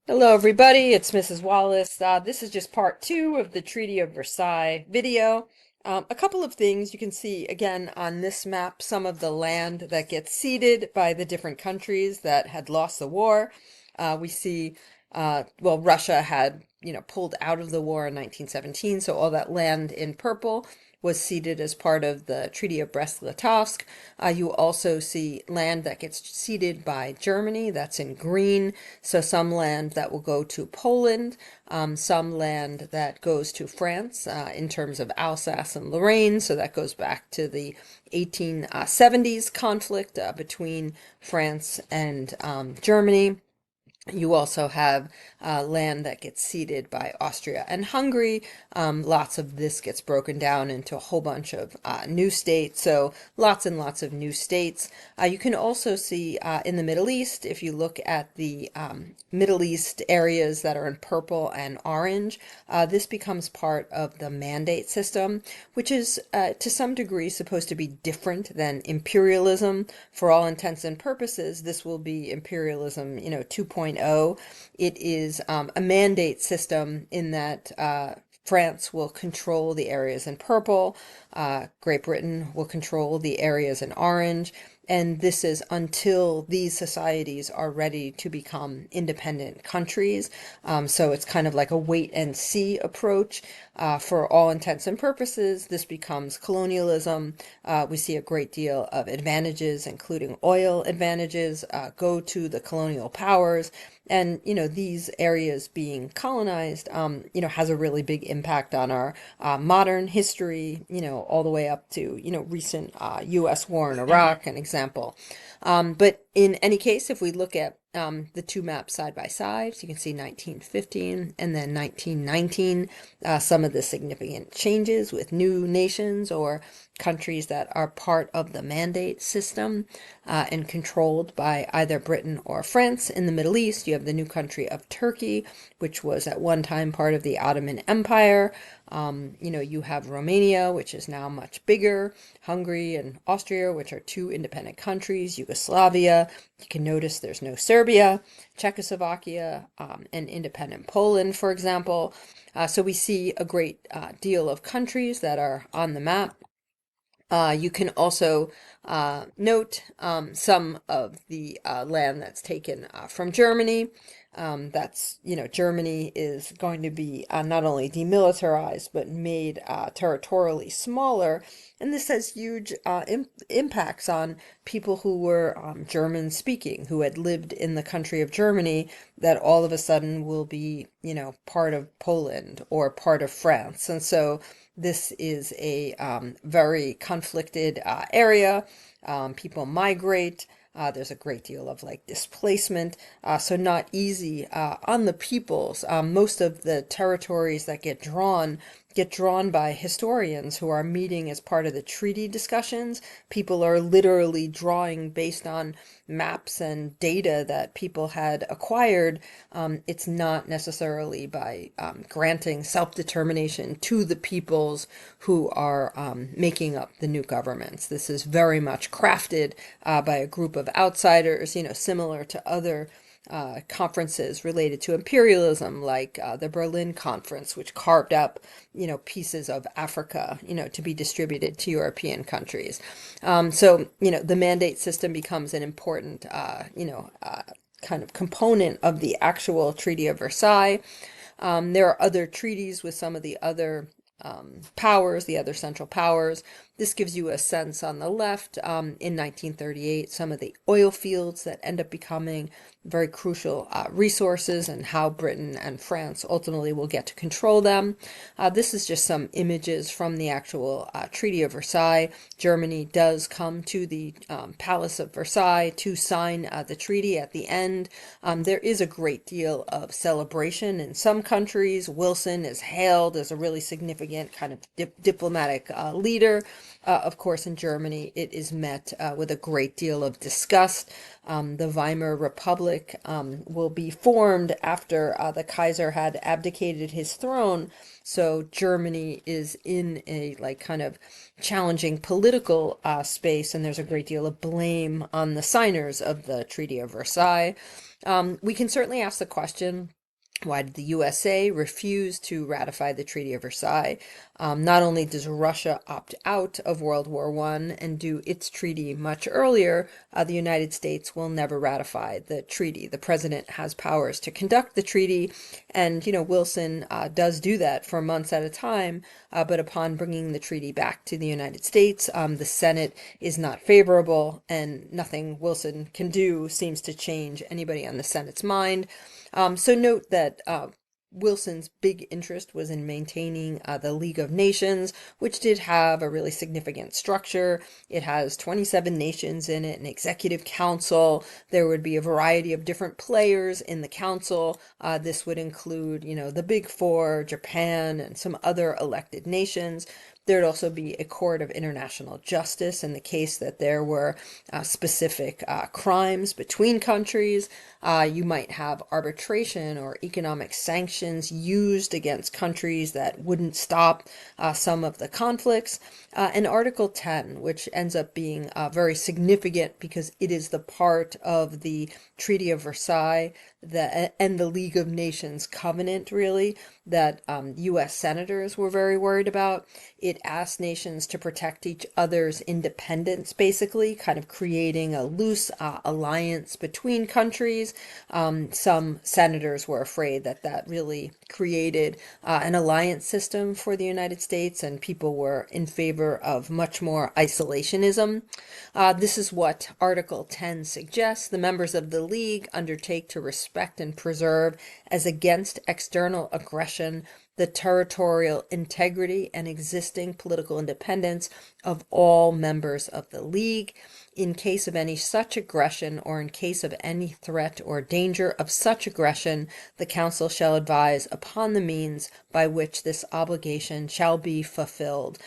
Hello, everybody. It's Mrs. Wallace. This is just part two of the Treaty of Versailles video. A couple of things you can see again on this map, some of the land that gets ceded by the different countries that had lost the war. We see, well, Russia had, pulled out of the war in 1917, so all that land in purple was ceded as part of the Treaty of Brest-Litovsk. You also see land that gets ceded by Germany, that's in green. So some land that will go to Poland, some land that goes to France in terms of Alsace and Lorraine. So that goes back to the 1870s conflict between France and Germany. You also have land that gets ceded by Austria and Hungary. Lots of this gets broken down into a whole bunch of new states, so lots and lots of new states. You can also see in the Middle East, if you look at the Middle East areas that are in purple and orange, this becomes part of the mandate system, which is to some degree supposed to be different than imperialism. For all intents and purposes, this will be imperialism, 2.0. It is a mandate system in that France will control the areas in purple, Great Britain will control the areas in orange, and this is until these societies are ready to become independent countries. So it's kind of like a wait and see approach. For all intents and purposes, this becomes colonialism. We see a great deal of advantages, including oil advantages, go to the colonial powers. And, these areas being colonized, has a really big impact on our modern history, all the way up to, recent U.S. war in Iraq, an example. But in any case, if we look at the two maps side by side, so you can see 1915 and then 1919, some of the significant changes with new nations or countries that are part of the mandate system and controlled by either Britain or France. In the Middle East, you have the new country of Turkey, which was at one time part of the Ottoman Empire. You have Romania, which is now much bigger, Hungary and Austria, which are two independent countries, Yugoslavia. You can notice there's no Serbia, Czechoslovakia, and independent Poland, for example. So we see a great deal of countries that are on the map. You can also note some of the land that's taken from Germany. Germany is going to be not only demilitarized, but made territorially smaller. And this has huge impacts on people who were German speaking, who had lived in the country of Germany, that all of a sudden will be, part of Poland or part of France. And so this is a very conflicted area. People migrate. There's a great deal of like displacement, so not easy on the peoples. Most of the territories that get drawn by historians who are meeting as part of the treaty discussions. People are literally drawing based on maps and data that people had acquired. It's not necessarily by granting self-determination to the peoples who are making up the new governments. This is very much crafted by a group of outsiders, similar to other conferences related to imperialism, like the Berlin Conference, which carved up, pieces of Africa, to be distributed to European countries. The mandate system becomes an important, kind of component of the actual Treaty of Versailles. There are other treaties with some of the other powers, the other central powers. This gives you a sense on the left. In 1938, some of the oil fields that end up becoming very crucial resources and how Britain and France ultimately will get to control them. This is just some images from the actual Treaty of Versailles. Germany does come to the Palace of Versailles to sign the treaty at the end. There is a great deal of celebration in some countries. Wilson is hailed as a really significant kind of diplomatic leader. Of course, in Germany, it is met with a great deal of disgust. The Weimar Republic will be formed after the Kaiser had abdicated his throne. So Germany is in a like kind of challenging political space, and there's a great deal of blame on the signers of the Treaty of Versailles. We can certainly ask the question, why did the USA refuse to ratify the Treaty of Versailles? Not only does Russia opt out of World War I and do its treaty much earlier, the United States will never ratify the treaty. The president has powers to conduct the treaty, and Wilson does do that for months at a time. But upon bringing the treaty back to the United States, the Senate is not favorable, and nothing Wilson can do seems to change anybody on the Senate's mind. So note that Wilson's big interest was in maintaining the League of Nations, which did have a really significant structure. It has 27 nations in it, an executive council. There would be a variety of different players in the council. This would include, the Big Four, Japan, and some other elected nations. There'd also be a court of international justice in the case that there were specific crimes between countries. You might have arbitration or economic sanctions used against countries that wouldn't stop some of the conflicts. And Article 10, which ends up being very significant because it is the part of the Treaty of Versailles and the League of Nations covenant, really, that U.S. senators were very worried about. It asked nations to protect each other's independence, basically, kind of creating a loose alliance between countries. Some senators were afraid that that really created an alliance system for the United States, and people were in favor of much more isolationism. This is what Article 10 suggests. The members of the League undertake to respect and preserve, as against external aggression, the territorial integrity and existing political independence of all members of the League. In case of any such aggression, or in case of any threat or danger of such aggression, the Council shall advise upon the means by which this obligation shall be fulfilled.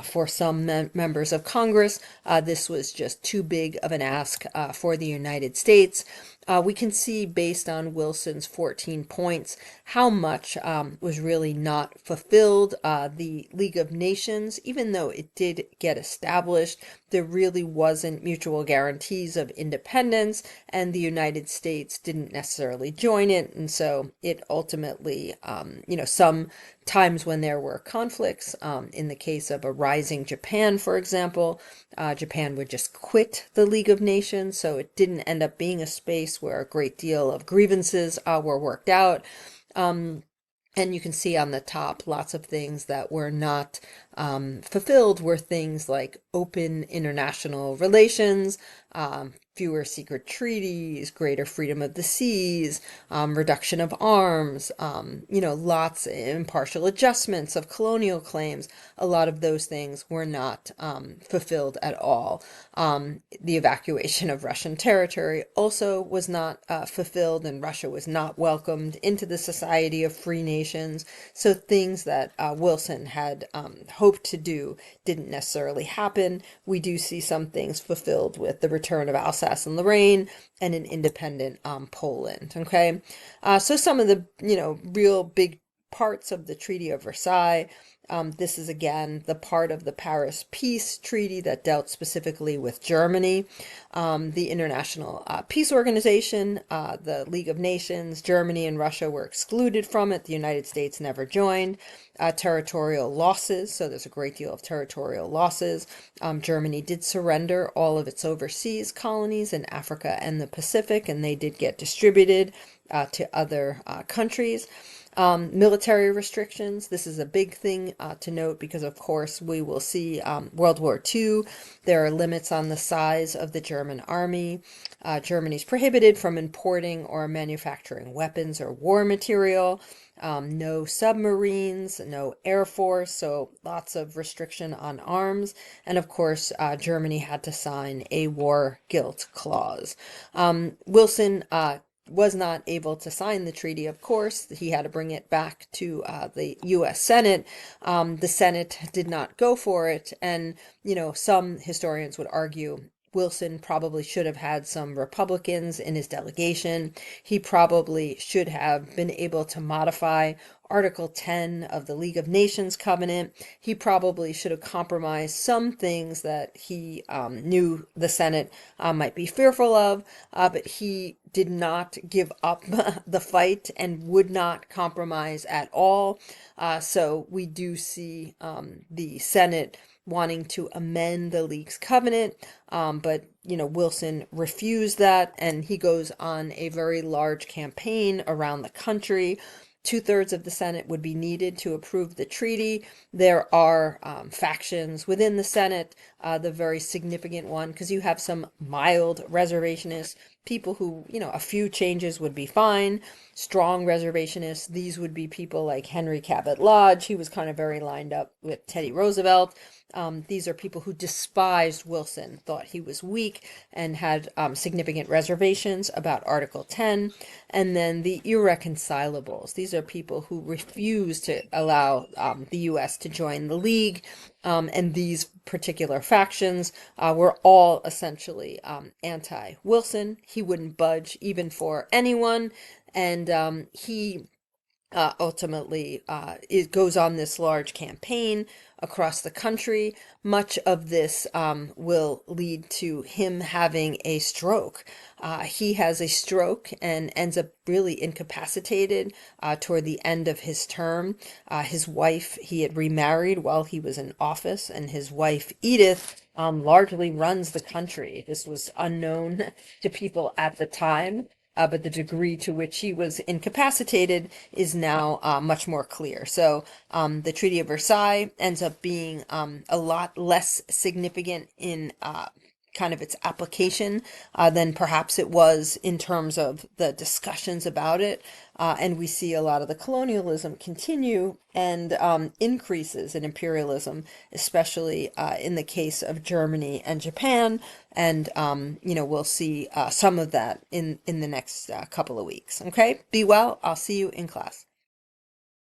For some members of Congress, this was just too big of an ask for the United States. We can see, based on Wilson's 14 points, how much was really not fulfilled. The League of Nations, even though it did get established, there really wasn't mutual guarantees of independence, and the United States didn't necessarily join it. And so it ultimately, some times when there were conflicts, in the case of a rising Japan, for example, Japan would just quit the League of Nations. So it didn't end up being a space where a great deal of grievances were worked out. And you can see on the top lots of things that were not fulfilled were things like open international relations, fewer secret treaties, greater freedom of the seas, reduction of arms, lots impartial adjustments of colonial claims. A lot of those things were not fulfilled at all. The evacuation of Russian territory also was not fulfilled, and Russia was not welcomed into the Society of Free Nations. So things that Wilson had hoped to do didn't necessarily happen. We do see some things fulfilled with the return of Alsace and Lorraine and an independent Poland. Okay, so some of the real big parts of the Treaty of Versailles. This is again the part of the Paris Peace Treaty that dealt specifically with Germany. The International Peace Organization, the League of Nations, Germany and Russia were excluded from it. The United States never joined. Territorial losses, so there's a great deal of territorial losses. Germany did surrender all of its overseas colonies in Africa and the Pacific, and they did get distributed to other countries. Military restrictions. This is a big thing to note because, of course, we will see World War II. There are limits on the size of the German army. Germany's prohibited from importing or manufacturing weapons or war material. No submarines, no air force, so lots of restriction on arms. And of course, Germany had to sign a war guilt clause. Wilson was not able to sign the treaty, of course. He had to bring it back to the U.S. Senate. The Senate did not go for it. And, some historians would argue Wilson probably should have had some Republicans in his delegation. He probably should have been able to modify Article 10 of the League of Nations Covenant. He probably should have compromised some things that he knew the Senate might be fearful of, but he did not give up the fight and would not compromise at all. So we do see the Senate wanting to amend the League's covenant, but Wilson refused that, and he goes on a very large campaign around the country. Two-thirds of the Senate would be needed to approve the treaty. There are factions within the Senate, the very significant one, because you have some mild reservationists, people who, a few changes would be fine. Strong reservationists, these would be people like Henry Cabot Lodge. He was kind of very lined up with Teddy Roosevelt. These are people who despised Wilson, thought he was weak, and had significant reservations about Article 10. And then the irreconcilables. These are people who refuse to allow the U.S. to join the League. And these particular factions were all essentially anti-Wilson. He wouldn't budge even for anyone. And he ultimately it goes on this large campaign across the country. Much of this will lead to him having a stroke. He has a stroke and ends up really incapacitated toward the end of his term. His wife, he had remarried while he was in office, and his wife, Edith, largely runs the country. This was unknown to people at the time. But the degree to which he was incapacitated is now much more clear. So the Treaty of Versailles ends up being a lot less significant in kind of its application than perhaps it was in terms of the discussions about it. And we see a lot of the colonialism continue and increases in imperialism, especially in the case of Germany and Japan. And, we'll see some of that in the next couple of weeks. Okay, be well. I'll see you in class.